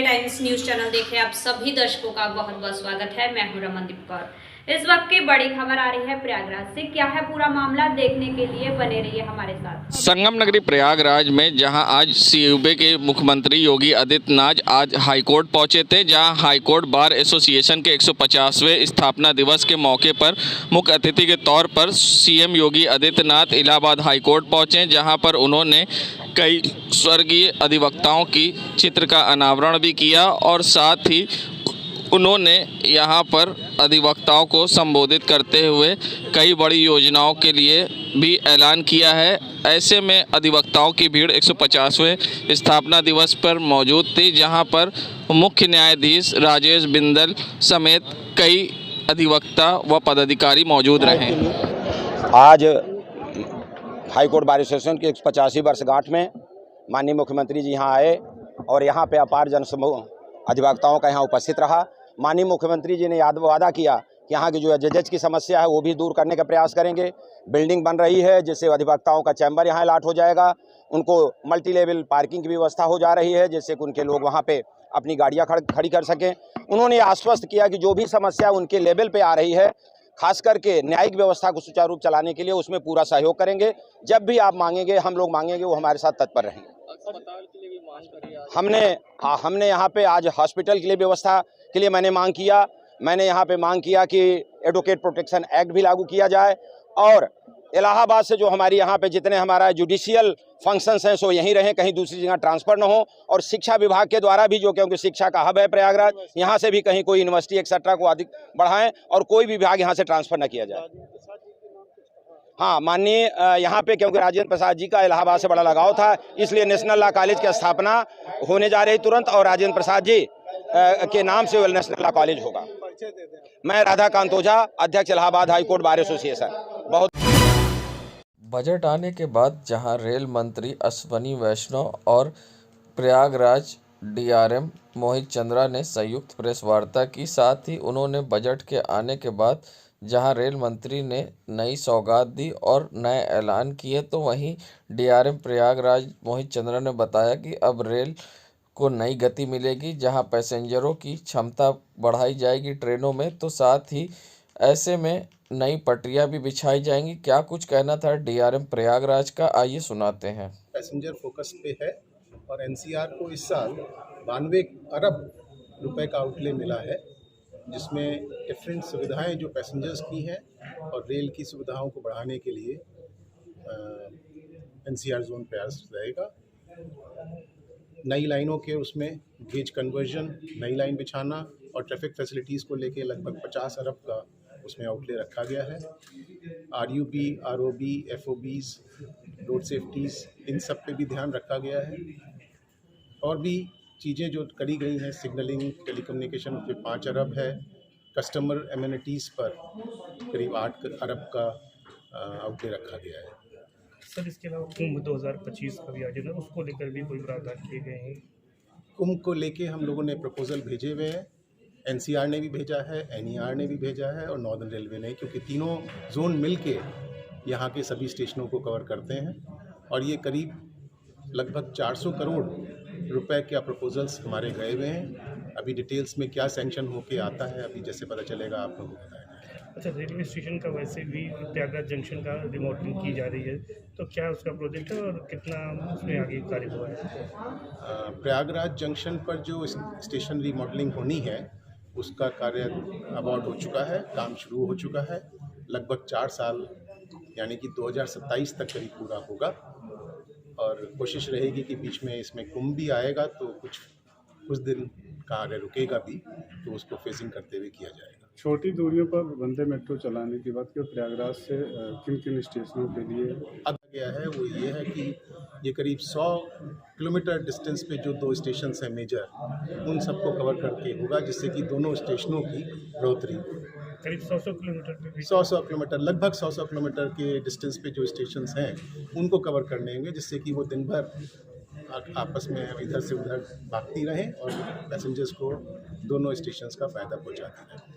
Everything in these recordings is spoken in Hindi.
टाइम्स न्यूज चैनल देखे आप सभी दर्शकों का बहुत बहुत स्वागत है। मैं हूं रमनदीप कौर। इस वक्त की बड़ी खबर आ रही है प्रयागराज से। क्या है पूरा मामला, देखने के लिए बने रहिए हमारे साथ। संगम नगरी प्रयागराज में जहां आज सूबे के मुख्यमंत्री योगी आदित्यनाथ आज हाईकोर्ट पहुंचे थे, जहां हाईकोर्ट बार एसोसिएशन के 150वें स्थापना दिवस के मौके पर मुख्य अतिथि के तौर पर सीएम योगी आदित्यनाथ इलाहाबाद हाईकोर्ट पहुंचे, जहां पर उन्होंने कई स्वर्गीय अधिवक्ताओं की चित्र का अनावरण भी किया और साथ ही उन्होंने यहां पर अधिवक्ताओं को संबोधित करते हुए कई बड़ी योजनाओं के लिए भी ऐलान किया है। ऐसे में अधिवक्ताओं की भीड़ 150वें स्थापना दिवस पर मौजूद थी, जहां पर मुख्य न्यायाधीश राजेश बिंदल समेत कई अधिवक्ता व पदाधिकारी मौजूद रहे। आज हाईकोर्ट बार एसोसिएशन की 185वीं वर्षगांठ में माननीय मुख्यमंत्री जी यहाँ आए और यहाँ पे अपार जनसमूह अधिवक्ताओं का यहाँ उपस्थित रहा। माननीय मुख्यमंत्री जी ने वादा किया कि यहाँ की जो जजेज की समस्या है वो भी दूर करने का प्रयास करेंगे। बिल्डिंग बन रही है जिससे अधिवक्ताओं का चैम्बर यहाँ अलॉट हो जाएगा, उनको मल्टी लेवल पार्किंग की व्यवस्था हो जा रही है जिससे कि उनके लोग वहाँ पे अपनी गाड़ियाँ खड़ी कर सकें। उन्होंने आश्वस्त किया कि जो भी समस्या उनके लेवल पे आ रही है, खास करके न्यायिक व्यवस्था को सुचारू रूप चलाने के लिए, उसमें पूरा सहयोग करेंगे। जब भी आप मांगेंगे, हम लोग मांगेंगे, वो हमारे साथ तत्पर रहेंगे। हमने यहाँ पे आज हॉस्पिटल के लिए व्यवस्था के लिए मैंने यहाँ पे मांग किया कि एडवोकेट प्रोटेक्शन एक्ट भी लागू किया जाए और इलाहाबाद से जो हमारी यहाँ पे जितने हमारा जुडिशियल फंक्शंस हैं सो यहीं रहें, कहीं दूसरी जगह ट्रांसफ़र न हो। और शिक्षा विभाग के द्वारा भी, जो क्योंकि शिक्षा का हब है प्रयागराज, यहाँ से भी कहीं कोई यूनिवर्सिटी एक्सेट्रा को अधिक बढ़ाएं और कोई भी विभाग यहाँ से ट्रांसफ़र न किया जाए। हाँ, माननीय यहाँ पे क्योंकि राजेंद्र प्रसाद जी का इलाहाबाद से बड़ा लगाव था, इसलिए नेशनल लॉ कॉलेज की स्थापना होने जा रही तुरंत और राजेंद्र प्रसाद जी के नाम से नेशनल लॉ कॉलेज होगा। मैं राधाकांत ओझा, अध्यक्ष Allahabad high court bar association. Budget आने के बाद जहां रेल मंत्री अश्वनी वैष्णव और प्रयागराज डीआरएम मोहित चंद्रा ने संयुक्त प्रेस वार्ता की, साथ ही उन्होंने बजट के आने के बाद जहां रेल मंत्री ने नई सौगात दी और नए ऐलान किए, तो वहीं डीआरएम प्रयागराज मोहित चंद्रा ने बताया कि अब रेल को नई गति मिलेगी, जहां पैसेंजरों की क्षमता बढ़ाई जाएगी ट्रेनों में, तो साथ ही ऐसे में नई पटरियां भी बिछाई जाएंगी। क्या कुछ कहना था डीआरएम प्रयागराज का, आइए सुनाते हैं। पैसेंजर फोकस पे है और एनसीआर को इस साल 92 अरब रुपए का आउटले मिला है, जिसमें डिफरेंट सुविधाएं जो पैसेंजर्स की हैं और रेल की सुविधाओं को बढ़ाने के लिए एनसीआर जोन प्रयास रहेगा। नई लाइनों के उसमें गेज कन्वर्जन, नई लाइन बिछाना और ट्रैफिक फैसिलिटीज़ को लेके लगभग 50 अरब का उसमें आउटले रखा गया है। आरयूबी, आरओबी, एफओबीज, रोड सेफ्टीज़, इन सब पे भी ध्यान रखा गया है। और भी चीज़ें जो करी गई हैं, सिग्नलिंग, टेलीकम्युनिकेशन पे 5 अरब है। कस्टमर एमिनिटीज़ पर करीब 8 अरब का आउटले रखा गया है। सर, इसके अलावा कुंभ 2025 का भी आयोजन है, उसको लेकर भी कोई प्रावधान किए गए हैं? कुंभ को लेके हम लोगों ने प्रपोजल भेजे हुए हैं, एनसीआर ने भी भेजा है, एनईआर ने भी भेजा है और नॉर्दर्न रेलवे ने, क्योंकि तीनों जोन मिलके यहाँ के सभी स्टेशनों को कवर करते हैं और ये करीब लगभग 400 करोड़ रुपए के प्रपोजल्स हमारे गए हुए हैं। अभी डिटेल्स में क्या सैंक्शन होके आता है, अभी जैसे पता चलेगा आप लोगों को बताएंगे। अच्छा, रेलवे स्टेशन का वैसे भी प्रयागराज जंक्शन का रिमॉडलिंग की जा रही है, तो क्या उसका प्रोजेक्ट है और कितना उसमें आगे कार्य हुआ है? प्रयागराज जंक्शन पर जो स्टेशन रिमॉडलिंग होनी है उसका कार्य अबाउट हो चुका है, काम शुरू हो चुका है। लगभग 4 साल यानी कि 2027 तक करीब पूरा होगा और कोशिश रहेगी कि बीच में इसमें कुंभ भी आएगा तो कुछ दिन कार्य रुकेगा भी, तो उसको फेसिंग करते हुए किया जाएगा। छोटी दूरियों पर वंदे मेट्रो चलाने की बात की प्रयागराज से किन किन स्टेशनों के लिए अब गया है वो ये है कि ये करीब 100 किलोमीटर डिस्टेंस पे जो 2 स्टेशन हैं मेजर, उन सबको कवर करके होगा, जिससे कि दोनों स्टेशनों की बढ़ोतरी करीब 100 किलोमीटर 100 किलोमीटर लगभग 100 किलोमीटर के डिस्टेंस पे जो स्टेशन हैं उनको कवर करने होंगे, जिससे कि वो दिन भर आपस में इधर से उधर भागती रहें और पैसेंजर्स को दोनों स्टेशंस का फ़ायदा पहुंचाती रहें।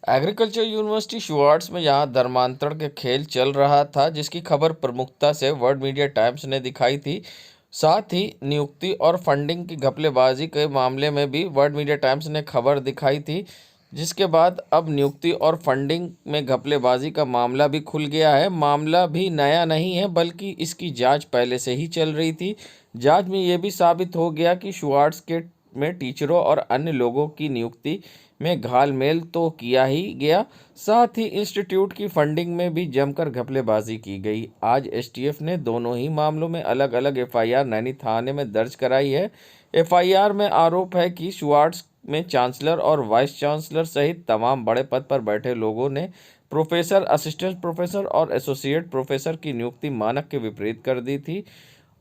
एग्रीकल्चर यूनिवर्सिटी शुआर्ट्स में यहाँ धर्मांतरण के खेल चल रहा था, जिसकी खबर प्रमुखता से वर्ल्ड मीडिया टाइम्स ने दिखाई थी। साथ ही नियुक्ति और फंडिंग की घपलेबाजी के मामले में भी वर्ल्ड मीडिया टाइम्स ने खबर दिखाई थी, जिसके बाद अब नियुक्ति और फंडिंग में घपलेबाजी का मामला भी खुल गया है। मामला भी नया नहीं है, बल्कि इसकी जांच पहले से ही चल रही थी। जांच में ये भी साबित हो गया कि शुवार्ट्ज के में टीचरों और अन्य लोगों की नियुक्ति में घालमेल तो किया ही गया, साथ ही इंस्टीट्यूट की फंडिंग में भी जमकर घपलेबाजी की गई। आज एसटीएफ ने दोनों ही मामलों में अलग अलग एफआईआर नैनी थाने में दर्ज कराई है। एफआईआर में आरोप है कि शुवार्ट्ज में चांसलर और वाइस चांसलर सहित तमाम बड़े पद पर बैठे लोगों ने प्रोफेसर, असिस्टेंट प्रोफेसर और एसोसिएट प्रोफेसर की नियुक्ति मानक के विपरीत कर दी थी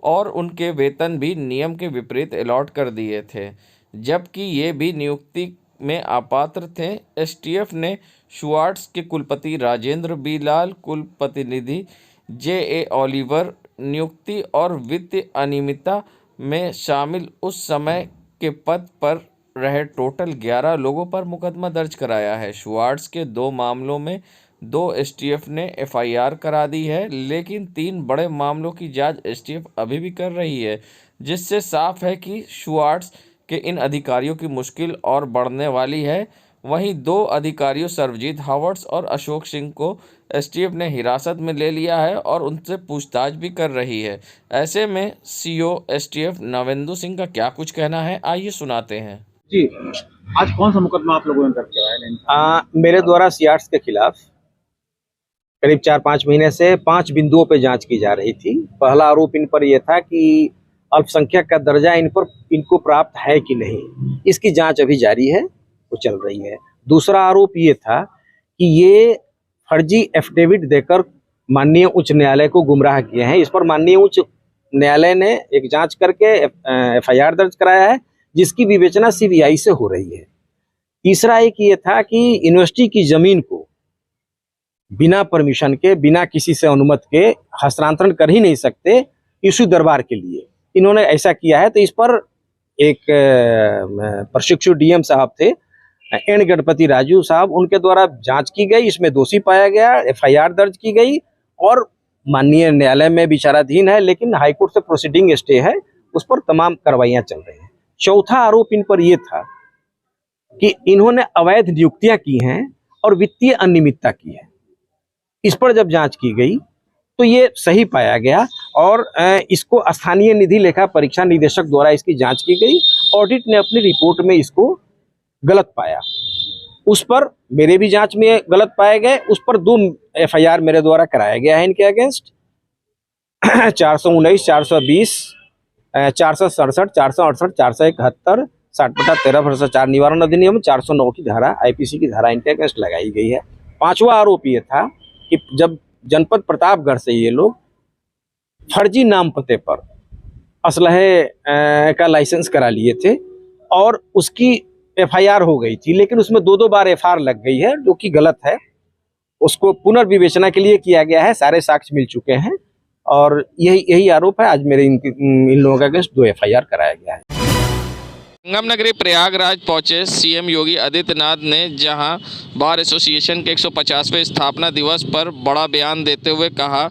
और उनके वेतन भी नियम के विपरीत अलॉट कर दिए थे, जबकि ये भी नियुक्ति में अपात्र थे। एसटीएफ ने शुवार्ट्ज के कुलपति राजेंद्र बी लाल, कुलप्रतिनिधि जे.ए. ओलिवर नियुक्ति और वित्तीय अनियमितता में शामिल उस समय के पद पर रहे टोटल 11 लोगों पर मुकदमा दर्ज कराया है। शुवार्ट्ज के 2 मामलों में 2 एसटीएफ ने एफआईआर करा दी है, लेकिन 3 बड़े मामलों की जांच एसटीएफ अभी भी कर रही है, जिससे साफ है कि शुवार्ट्ज के इन अधिकारियों की मुश्किल और बढ़ने वाली है। वहीं 2 अधिकारियों सर्वजीत हावर्ड्स और अशोक सिंह को एसटीएफ ने हिरासत में ले लिया है और उनसे पूछताछ भी कर रही है। ऐसे में सीओ एसटीएफ नवेंदु सिंह का क्या कुछ कहना है, आइए सुनाते हैं। जी, आज कौन सा मुकदमा आप लोगों ने दर्ज कराया है? मेरे द्वारा शुवार्ट्ज के खिलाफ करीब 4-5 महीने से 5 बिंदुओं पे जांच की जा रही थी। पहला आरोप इन पर यह था कि अल्पसंख्यक का दर्जा इनको प्राप्त है कि नहीं, इसकी जांच अभी जारी है, वो चल रही है। दूसरा आरोप ये था कि ये फर्जी एफिडेविट देकर माननीय उच्च न्यायालय को गुमराह किए हैं। इस पर माननीय उच्च न्यायालय ने एक जांच करके एफआईआर दर्ज कराया है, जिसकी विवेचना सीबीआई से हो रही है। तीसरा एक ये था कि यूनिवर्सिटी की जमीन को बिना परमिशन के, बिना किसी से अनुमति के हस्तांतरण कर ही नहीं सकते इशू दरबार के लिए, इन्होंने ऐसा किया है। तो इस पर एक प्रशिक्षु डीएम साहब थे, एन गणपति राजू साहब, उनके द्वारा जांच की गई, इसमें दोषी पाया गया, एफआईआर दर्ज की गई और माननीय न्यायालय में विचाराधीन है, लेकिन हाईकोर्ट से प्रोसीडिंग स्टे है, उस पर तमाम कार्रवाइयां चल रही हैं। चौथा आरोप इन पर यह था कि इन्होंने अवैध नियुक्तियां की हैं और वित्तीय अनियमितता की है। इस पर जब जांच की गई तो ये सही पाया गया और इसको स्थानीय निधि लेखा परीक्षा निदेशक द्वारा इसकी जांच की गई। ऑडिट ने अपनी रिपोर्ट में इसको गलत पाया, उस पर मेरे भी जांच में गलत पाए गए, उस पर 2 एफआईआर मेरे द्वारा कराया गया है इनके अगेंस्ट 419, 420, 467, 468, 471, 60/13/4 निवारण अधिनियम 409 की धारा, आईपीसी की धारा इनके अगेंस्ट लगाई गई है। 5वां आरोप ये था कि जब जनपद प्रतापगढ़ से ये लोग फर्जी नाम पते पर असलहे का लाइसेंस करा लिए थे और उसकी एफआईआर हो गई थी, लेकिन उसमें 2 बार एफआईआर लग गई है, जो कि गलत है। उसको पुनर्विवेचना के लिए किया गया है, सारे साक्ष्य मिल चुके हैं और यही आरोप है। आज मेरे इन लोगों के अगेंस्ट 2 एफआईआर कराया गया है। संगम नगरी प्रयागराज पहुंचे सीएम योगी आदित्यनाथ ने जहां बार एसोसिएशन के 150वें स्थापना दिवस पर बड़ा बयान देते हुए कहा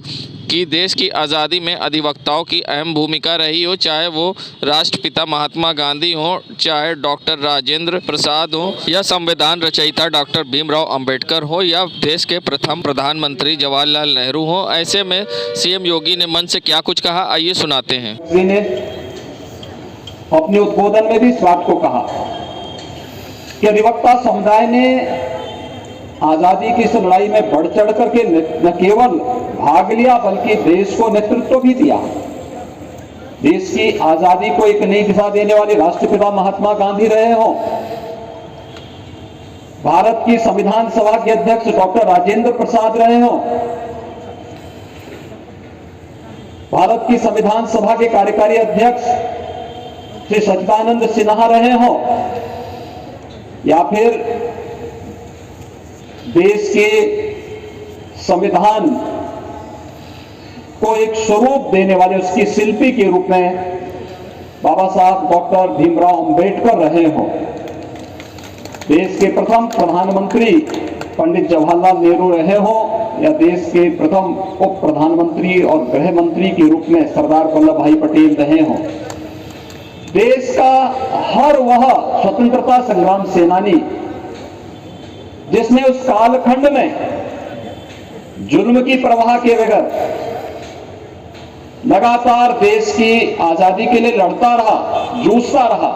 कि देश की आज़ादी में अधिवक्ताओं की अहम भूमिका रही हो, चाहे वो राष्ट्रपिता महात्मा गांधी हो, चाहे डॉक्टर राजेंद्र प्रसाद हो, या संविधान रचयिता डॉक्टर भीमराव अंबेडकर हो, या देश के प्रथम प्रधानमंत्री जवाहरलाल नेहरू हो। ऐसे में सीएम योगी ने मंच से क्या कुछ कहा, आइए सुनाते हैं। अपने उद्बोधन में भी इस बात को कहा कि अधिवक्ता समुदाय ने आजादी की इस लड़ाई में बढ़ चढ़ करके न केवल भाग लिया बल्कि देश को नेतृत्व भी दिया। देश की आजादी को एक नई दिशा देने वाले राष्ट्रपिता महात्मा गांधी रहे हों, भारत की संविधान सभा के अध्यक्ष डॉक्टर राजेंद्र प्रसाद रहे हों, भारत की संविधान सभा के कार्यकारी अध्यक्ष श्री सच्चिदानंद सिन्हा रहे हों, या फिर देश के संविधान को एक स्वरूप देने वाले उसकी शिल्पी के रूप में बाबा साहब डॉक्टर भीमराव अंबेडकर रहे हों, देश के प्रथम प्रधानमंत्री पंडित जवाहरलाल नेहरू रहे हों, या देश के प्रथम उप प्रधानमंत्री और गृह मंत्री के रूप में सरदार वल्लभ भाई पटेल रहे हों, देश का हर वह स्वतंत्रता संग्राम सेनानी जिसने उस कालखंड में जुल्म की परवाह किए बगैर लगातार देश की आजादी के लिए लड़ता रहा, जूझता रहा,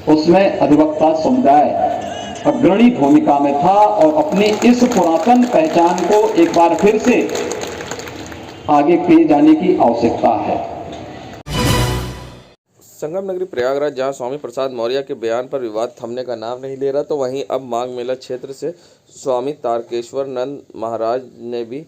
उसमें अधिवक्ता समुदाय अग्रणी भूमिका में था और अपनी इस पुरातन पहचान को एक बार फिर से आगे किए जाने की आवश्यकता है। संगम नगरी प्रयागराज जहां स्वामी प्रसाद मौर्य के बयान पर विवाद थमने का नाम नहीं ले रहा, तो वहीं अब मांग मेला क्षेत्र से स्वामी तारकेश्वर नंद महाराज ने भी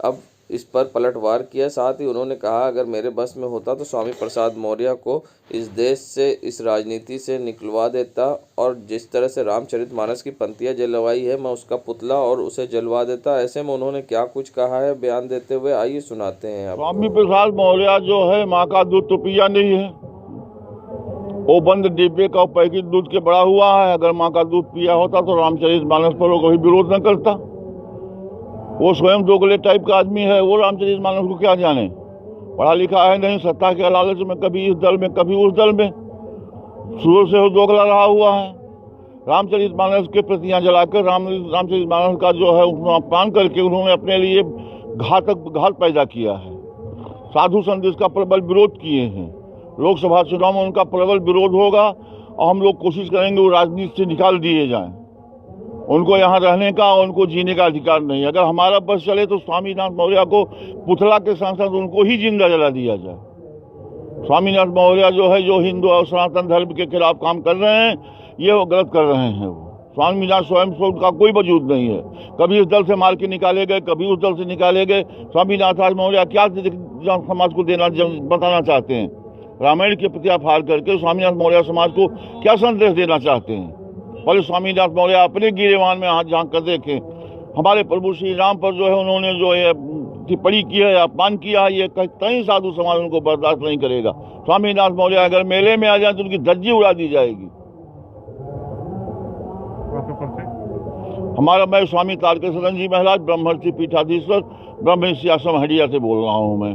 अब इस पर पलटवार किया। साथ ही उन्होंने कहा, अगर मेरे बस में होता तो स्वामी प्रसाद मौर्य को इस देश से, इस राजनीति से निकलवा देता और जिस तरह से रामचरितमानस की पंक्तियां जलवाई है, मैं उसका पुतला और उसे जलवा देता। ऐसे में उन्होंने क्या कुछ कहा है, बयान देते हुए आइए सुनाते हैं। स्वामी प्रसाद मौर्य जो है, माँ का दूध तो पिया नहीं है, वो बंद डिब्बे का पैकेट दूध के बड़ा हुआ है। अगर माँ का दूध पिया होता तो रामचरितमानस पर वो कोई विरोध न करता। वो स्वयं दोगले टाइप का आदमी है, वो रामचरितमानस को क्या जाने, पढ़ा लिखा है नहीं, सत्ता के लालच में कभी इस दल में कभी उस दल में, शुरू से वो दोगला रहा हुआ है। रामचरितमानस के प्रतियां जलाकर रामचरितमानस का जो है उसमें अपमान करके उन्होंने अपने लिए घात पैदा किया है। साधु संत इसका प्रबल विरोध किए हैं। लोकसभा चुनाव में उनका प्रबल विरोध होगा और हम लोग कोशिश करेंगे वो राजनीति से निकाल दिए जाएं। उनको यहाँ रहने का, उनको जीने का अधिकार नहीं। अगर हमारा बस चले तो स्वामीनाथ मौर्य को पुतला के साथ साथ उनको ही जिंदा जला दिया जाए। स्वामीनाथ मौर्य जो है, जो हिंदू और सनातन धर्म के खिलाफ काम कर रहे हैं, ये वो गलत कर रहे हैं। वो स्वामीनाथ स्वयं से उनका कोई वजूद नहीं है। कभी इस दल से मार के निकाले गए, कभी उस दल से निकाले गए। स्वामीनाथ मौर्य क्या समाज को बताना चाहते हैं? रामायण की प्रतियां फाड़ करके स्वामीनाथ मौर्य समाज को क्या संदेश देना चाहते हैं? पहले स्वामीनाथ मौर्य अपने गिरेवान में हाथ झांक कर देखें। हमारे प्रभु श्री राम पर जो है उन्होंने जो है टिप्पणी की है, अपमान किया है, ये कहीं साधु समाज उनको बर्दाश्त नहीं करेगा। स्वामीनाथ मौर्य अगर मेले में आ जाए तो उनकी धज्जी उड़ा दी जाएगी। मैं स्वामी तारकेश्वर जी महाराज, ब्रह्मर्षि पीठाधीश्वर, ब्रह्मर्षि आश्रम हड़िया से बोल रहा हूँ मैं।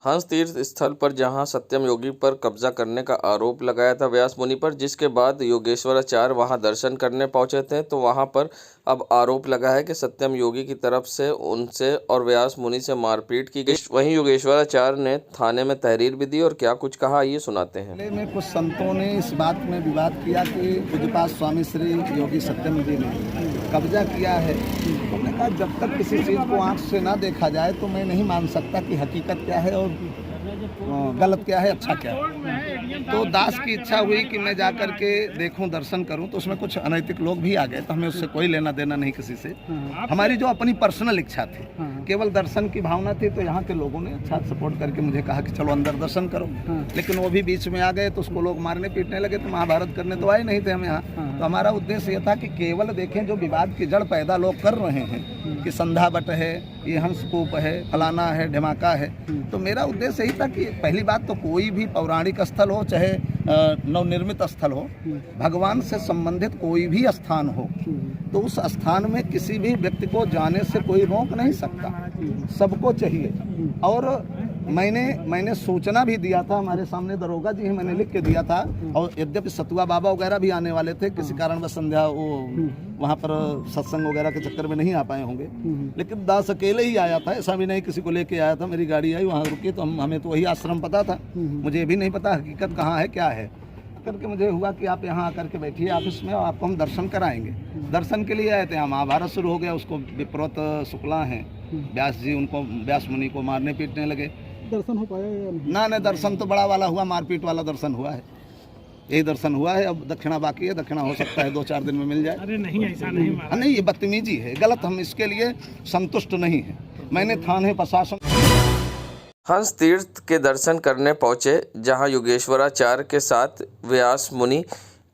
हंस तीर्थ स्थल पर जहां सत्यम योगी पर कब्जा करने का आरोप लगाया था व्यास मुनि पर, जिसके बाद योगेश्वराचार्य वहां दर्शन करने पहुंचे थे, तो वहां पर अब आरोप लगा है कि सत्यम योगी की तरफ से उनसे और व्यास मुनि से मारपीट की गई। वहीं योगेश्वराचार्य ने थाने में तहरीर भी दी और क्या कुछ कहा, ये सुनाते हैं। पहले में कुछ संतों ने इस बात में विवाद किया कि पूज्यपाद स्वामी श्री योगी सत्यम जी ने कब्जा किया है। हमने कहा जब तक किसी चीज़ को आँख से ना देखा जाए तो मैं नहीं मान सकता कि हकीकत क्या है और गलत क्या है, अच्छा क्या है। तो दास की इच्छा हुई कि मैं जाकर के देखूं, दर्शन करूं, तो उसमें कुछ अनैतिक लोग भी आ गए, तो हमें उससे कोई लेना देना नहीं किसी से। हमारी जो अपनी पर्सनल इच्छा थी, केवल दर्शन की भावना थी, तो यहाँ के लोगों ने अच्छा सपोर्ट करके मुझे कहा कि चलो अंदर दर्शन करो। लेकिन वो भी बीच में आ गए तो उसको लोग मारने पीटने लगे, तो महाभारत करने तो आए नहीं थे हम यहाँ। तो हमारा उद्देश्य ये था कि केवल देखें जो विवाद की जड़ पैदा लोग कर रहे हैं कि संध्या बट है, ये हंसकूप है, फलाना है, ढमाका है। तो मेरा उद्देश्य यही था कि पहली बात तो कोई भी पौराणिक स्थल हो चाहे नवनिर्मित स्थल हो, भगवान से संबंधित कोई भी स्थान हो, तो उस स्थान में किसी भी व्यक्ति को जाने से कोई रोक नहीं सकता, सबको चाहिए। और मैंने सूचना भी दिया था, हमारे सामने दरोगा जी मैंने लिख के दिया था। और यद्यपि सतुआ बाबा वगैरह भी आने वाले थे, किसी कारणवश संध्या वो वहाँ पर सत्संग वगैरह के चक्कर में नहीं आ पाए होंगे, लेकिन दास अकेले ही आया था, ऐसा भी नहीं किसी को लेके आया था। मेरी गाड़ी आई, वहाँ रुकी, तो हमें तो वही आश्रम पता था, मुझे भी नहीं पता हकीकत कहाँ है क्या है। करके मुझे हुआ कि आप यहाँ आकर के बैठिए ऑफिस में और आपको हम दर्शन कराएंगे। दर्शन के लिए आए थे, यहाँ महाभारत शुरू हो गया, उसको विप्रोत शुक्ला हैं व्यास जी, उनको व्यास मुनि को मारने पीटने लगे। दर्शन हो पाया या नहीं? ना दर्शन तो बड़ा वाला हुआ, मारपीट वाला दर्शन हुआ है, यही दर्शन हुआ है। अब दक्षिणा बाकी है, दक्षिणा हो सकता है 2-4 दिन में मिल जाए। अरे नहीं, ऐसा नहीं, नहीं, ये बदतमीजी है, गलत, हम इसके लिए संतुष्ट नहीं है। मैंने थाने प्रशासन हंस तीर्थ के दर्शन करने पहुंचे, जहां योगेश्वराचार्य के साथ व्यास मुनि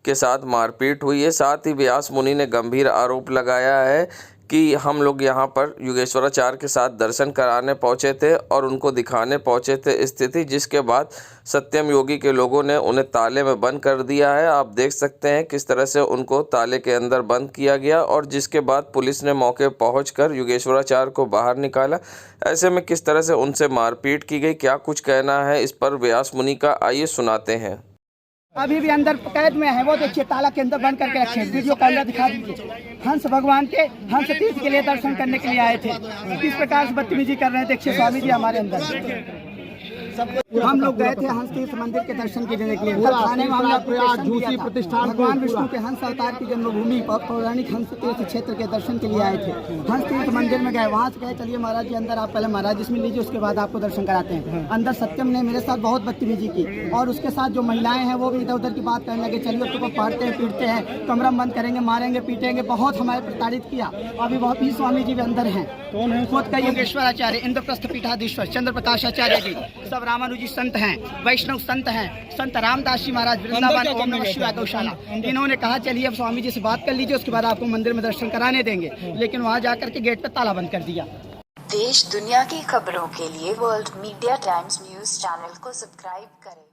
के साथ मारपीट हुई है। साथ ही व्यास मुनि ने गंभीर आरोप लगाया है कि हम लोग यहाँ पर योगेश्वराचार्य के साथ दर्शन कराने पहुँचे थे और उनको दिखाने पहुँचे थे स्थिति, जिसके बाद सत्यम योगी के लोगों ने उन्हें ताले में बंद कर दिया है। आप देख सकते हैं किस तरह से उनको ताले के अंदर बंद किया गया और जिसके बाद पुलिस ने मौके पहुंचकर योगेश्वराचार्य को बाहर निकाला। ऐसे में किस तरह से उनसे मारपीट की गई, क्या कुछ कहना है इस पर व्यास मुनि का, आइए सुनाते हैं। अभी भी अंदर कैद में है, वो देखिए ताला के अंदर बंद करके रखे। वीडियो कैमरा दिखा दीजिए। हंस भगवान के हंस तीर्थ के लिए दर्शन करने के लिए आए थे, किस प्रकार से बदतमीजी कर रहे हैं। देखिए स्वामी जी हमारे अंदर, हम लोग गए थे हंस तीर्थ मंदिर के दर्शन करने के लिए। प्रतिष्ठान भगवान विष्णु के हंस अवतार की जन्मभूमि पौराणिक हंस तीर्थ क्षेत्र के दर्शन के लिए आए थे। हंस तीर्थ मंदिर में गए, वहाँ से कहे चलिए महाराज जी अंदर, आप पहले महाराज जी से मिल लीजिए, उसके बाद आपको दर्शन कराते हैं। अंदर सत्यम ने मेरे साथ बहुत बदतमीजी की और उसके साथ जो महिलाएं हैं वो भी इधर उधर की बात करने लगे। चलिए उसको पाड़ते हैं, पीटते हैं, कमरा बंद करेंगे, मारेंगे, पीटेंगे, बहुत हमारे प्रताड़ित किया। अभी बहुत ही स्वामी जी भी अंदर हैं, खुद का योगेश्वराचार्य, इंद्रप्रस्थ पीठाधीश्वर चंद्र प्रकाश आचार्य जी, सब रामानुजी संत हैं, वैष्णव संत हैं, संत रामदास जी महाराज वृंदावन ओम नमः शिवाय गौशाला। इन्होंने कहा चलिए अब स्वामी जी से बात कर लीजिए, उसके बाद आपको मंदिर में दर्शन कराने देंगे, लेकिन वहाँ जाकर के गेट पे ताला बंद कर दिया। देश दुनिया की खबरों के लिए world media times news channel को सब्सक्राइब करें।